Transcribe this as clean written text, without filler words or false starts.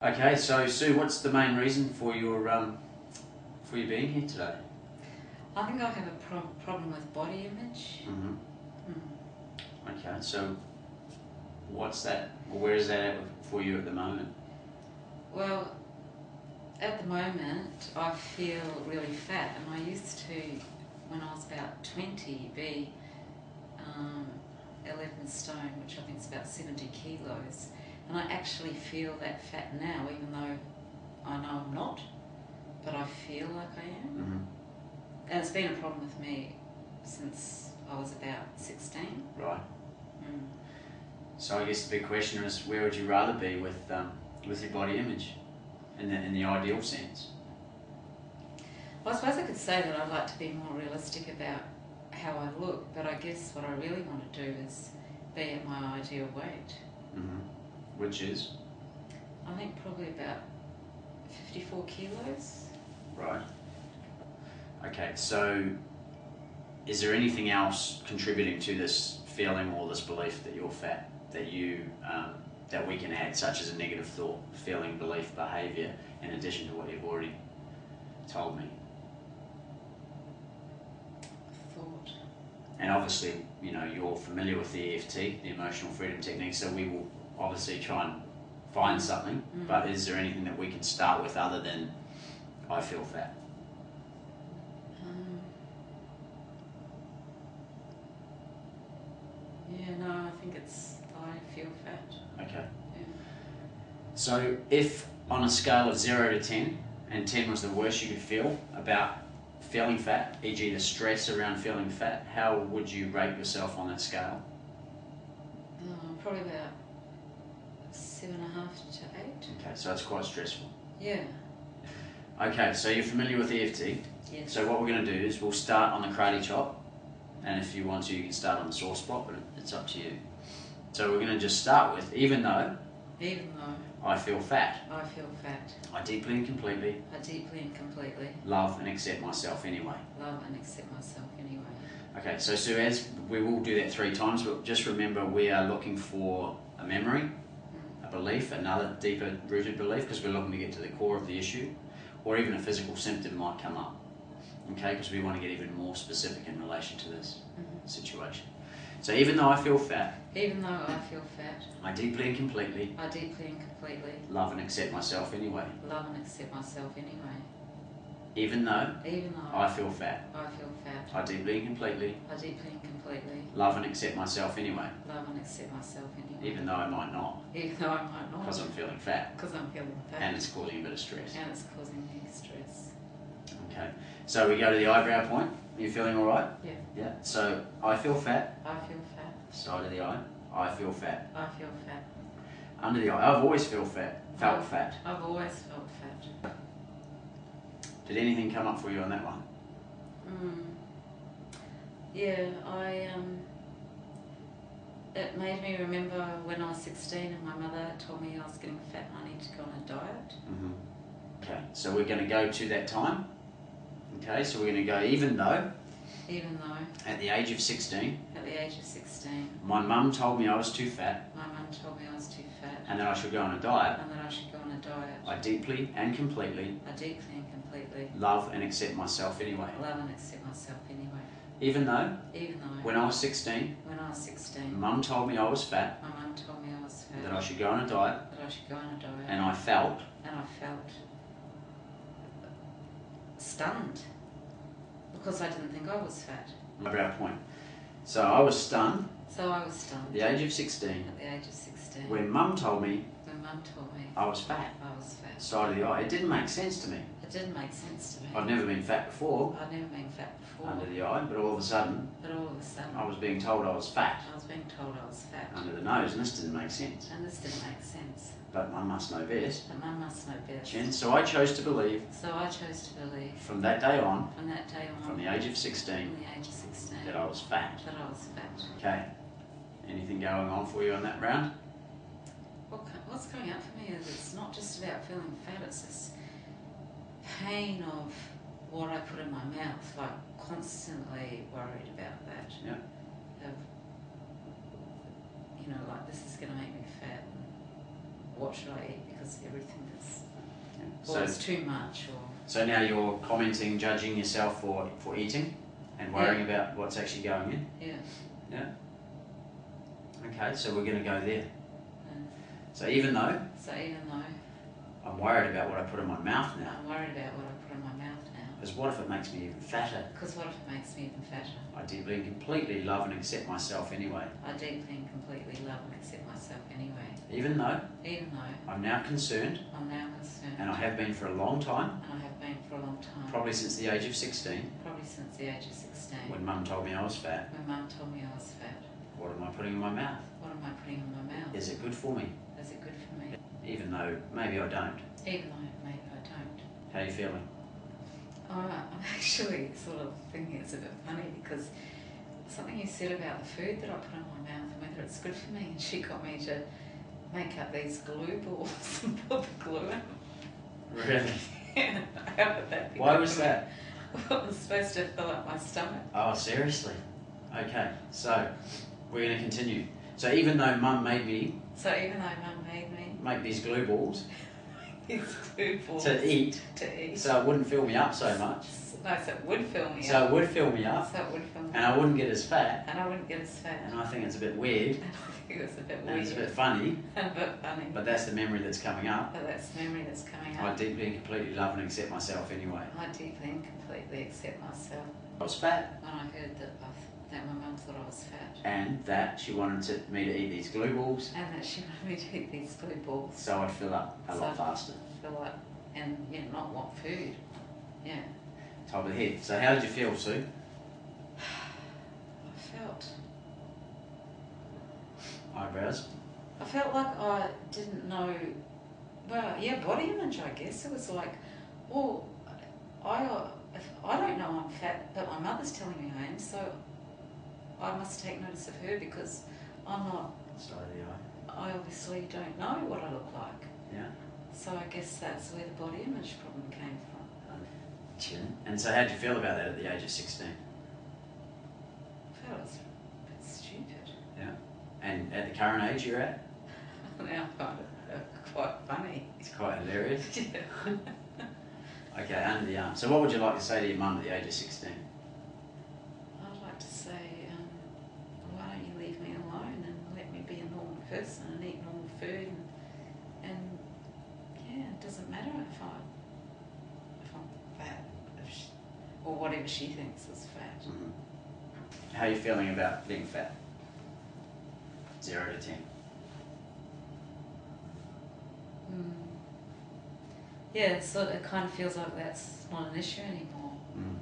Okay, so Sue, what's the main reason for your being here today? I think I have a problem with body image. Okay, so what's that? Or where is that at for you at the moment? Well, at the moment I feel really fat, and I used to, when I was about 20, be 11 stone, which I think is about 70 kilos. And I actually feel that fat now, even though I know I'm not, but I feel like I am. And it's been a problem with me since I was about 16. Right. So I guess the big question is, where would you rather be with your body image, in the ideal sense? Well, I suppose I could say that I'd like to be more realistic about how I look, but I guess what I really want to do is be at my ideal weight. Which is? I think probably about 54 kilos. Right. Okay, so is there anything else contributing to this feeling or this belief that you're fat that we can add, such as a negative thought, feeling, belief, behaviour, in addition to what you've already told me? Thought. And obviously, you're familiar with the EFT, the Emotional Freedom Technique, so we will obviously try and find something, but is there anything that we can start with other than I feel fat? I think it's I feel fat. Okay. Yeah. So if on a scale of 0 to 10, and 10 was the worst you could feel about feeling fat, e.g. the stress around feeling fat, how would you rate yourself on that scale? Probably about 7.5 to 8. Okay, so it's quite stressful. Yeah. Okay, so you're familiar with EFT? Yes. So what we're going to do is we'll start on the karate chop, and if you want to, you can start on the sore spot, but it's up to you. So we're going to just start with, even though I feel fat, I deeply and completely love and accept myself anyway. Okay, so Sue, as we will do that 3 times, but just remember we are looking for a memory, a belief, another deeper rooted belief, because we're looking to get to the core of the issue, or even a physical symptom might come up. Okay, because we want to get even more specific in relation to this situation. So even though I feel fat, I deeply and completely love and accept myself anyway. Even though I feel fat, I deeply and completely love and accept myself anyway. Even though I might not. Because I'm feeling fat. And it's causing a bit of stress. Okay. So we go to the eyebrow point. Are you feeling all right? Yeah. Yeah. So I feel fat. Side of the eye. I feel fat. Under the eye. I've always felt fat. I've always felt fat. Did anything come up for you on that one? Yeah, it made me remember when I was 16 and my mother told me I was getting fat and I need to go on a diet. Okay, so we're going to go to that time. Okay, so we're going to go even though at the age of 16 my mum told me I was too fat and that I should go on a diet, I deeply and completely love and accept myself anyway. Even though when I was 16 mum told me I was fat, that I should go on a diet, and I felt stunned because I didn't think I was fat. Eyebrow point. So I was stunned At the age of 16 when mum told me I was fat. Side of the eye. It didn't make sense to me. I'd never been fat before under the eye, but all of a sudden I was being told I was fat under the nose, and this didn't make sense. But mum must know best. So I chose to believe from that day on, from the age of 16, that I was fat. Okay. Anything going on for you on that round? What's coming up for me is it's not just about feeling fat, it's this pain of what I put in my mouth, like constantly worried about that. Yeah. Like this is going to make me fat. What should I eat? Because everything that or it's too much. Or so now you're commenting, judging yourself for eating and worrying about what's actually going in? Yeah. Yeah. Okay, so we're going to go there. So even though I'm worried about what I put in my mouth now. I'm worried about what I put in my mouth now. Because what if it makes me even fatter? Because what if it makes me even fatter? I deeply and completely love and accept myself anyway. I deeply and completely love and accept myself anyway. Even though I'm now concerned. And I have been for a long time. Probably since the age of 16. When Mum told me I was fat. What am I putting in my mouth? Is it good for me? Even though maybe I don't. How are you feeling? I'm actually sort of thinking it's a bit funny because something you said about the food that I put in my mouth and whether it's good for me, and she got me to make up these glue balls and put the glue in. Really? Yeah. How would that be? Why was that? Well, it was supposed to fill up my stomach. Oh, seriously? Okay, so we're going to continue. So even though Mum made me make these glue balls to eat, so it wouldn't fill me up so much. No, so it would fill me up. So it would fill me up. And I wouldn't get as fat. And I think it's a bit weird. It was a bit weird. And it's a bit funny. But funny. But that's the memory that's coming up. I deeply and completely love and accept myself anyway. I deeply and completely accept myself. I was fat. When I heard that my mum thought I was fat. And that she wanted me to eat these glue balls. So I'd fill up a lot faster. And not want food. Yeah. Top of the head. So how did you feel, Sue? Eyebrows? I felt like I didn't know. Well, yeah, body image, I guess. It was like, well, I don't know I'm fat, but my mother's telling me I am, so I must take notice of her because I'm not. Sorry, the eye. I obviously don't know what I look like. Yeah. So I guess that's where the body image problem came from. And so how did you feel about that at the age of 16? I felt it was a bit stupid. Yeah. And at the current age you're at? Now I find it quite funny. It's quite hilarious? Yeah. Okay, under the arm. So what would you like to say to your mum at the age of 16? I'd like to say, why don't you leave me alone and let me be a normal person and eat normal food and yeah, it doesn't matter if I'm fat or whatever she thinks is fat. Mm-hmm. How are you feeling about being fat? 0 to 10. Yeah, so it kind of feels like that's not an issue anymore. Mm.